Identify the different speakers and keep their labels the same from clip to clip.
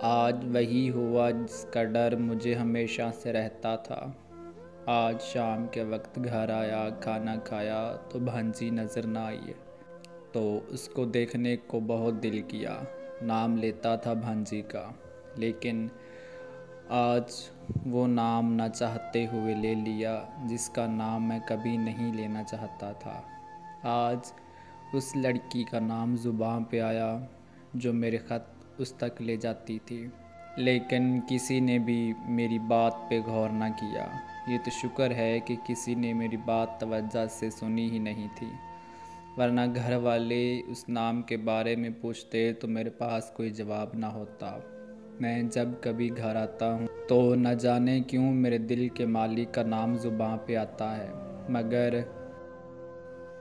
Speaker 1: آج وہی ہوا جس کا ڈر مجھے ہمیشہ سے رہتا تھا۔ آج شام کے وقت گھر آیا، کھانا کھایا تو بھانجی نظر نہ آئی، تو اس کو دیکھنے کو بہت دل کیا۔ نام لیتا تھا بھانجی کا، لیکن آج وہ نام نہ چاہتے ہوئے لے لیا جس کا نام میں کبھی نہیں لینا چاہتا تھا۔ آج اس لڑکی کا نام زباں پہ آیا جو میرے خط اس تک لے جاتی تھی، لیکن کسی نے بھی میری بات پہ غور نہ کیا۔ یہ تو شکر ہے کہ کسی نے میری بات توجہ سے سنی ہی نہیں تھی، ورنہ گھر والے اس نام کے بارے میں پوچھتے تو میرے پاس کوئی جواب نہ ہوتا۔ میں جب کبھی گھر آتا ہوں تو نہ جانے کیوں میرے دل کے مالک کا نام زباں پہ آتا ہے، مگر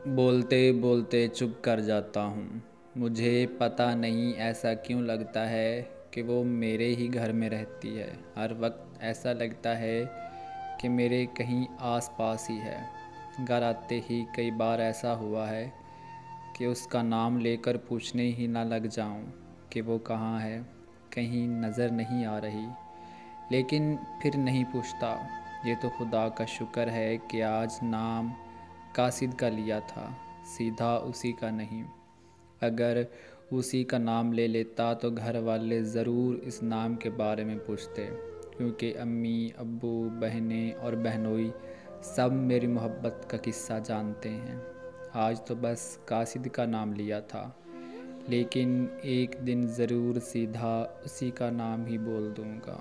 Speaker 1: بولتے بولتے چپ کر جاتا ہوں۔ مجھے پتہ نہیں ایسا کیوں لگتا ہے کہ وہ میرے ہی گھر میں رہتی ہے۔ ہر وقت ایسا لگتا ہے کہ میرے کہیں آس پاس ہی ہے۔ گھر آتے ہی کئی بار ایسا ہوا ہے کہ اس کا نام لے کر پوچھنے ہی نہ لگ جاؤں کہ وہ کہاں ہے، کہیں نظر نہیں آ رہی، لیکن پھر نہیں پوچھتا۔ یہ تو خدا کا شکر ہے کہ آج نام قاصد کا لیا تھا، سیدھا اسی کا نہیں۔ اگر اسی کا نام لے لیتا تو گھر والے ضرور اس نام کے بارے میں پوچھتے، کیونکہ امی، ابو، بہنیں اور بہنوئی سب میری محبت کا قصہ جانتے ہیں۔ آج تو بس قاصد کا نام لیا تھا، لیکن ایک دن ضرور سیدھا اسی کا نام ہی بول دوں گا۔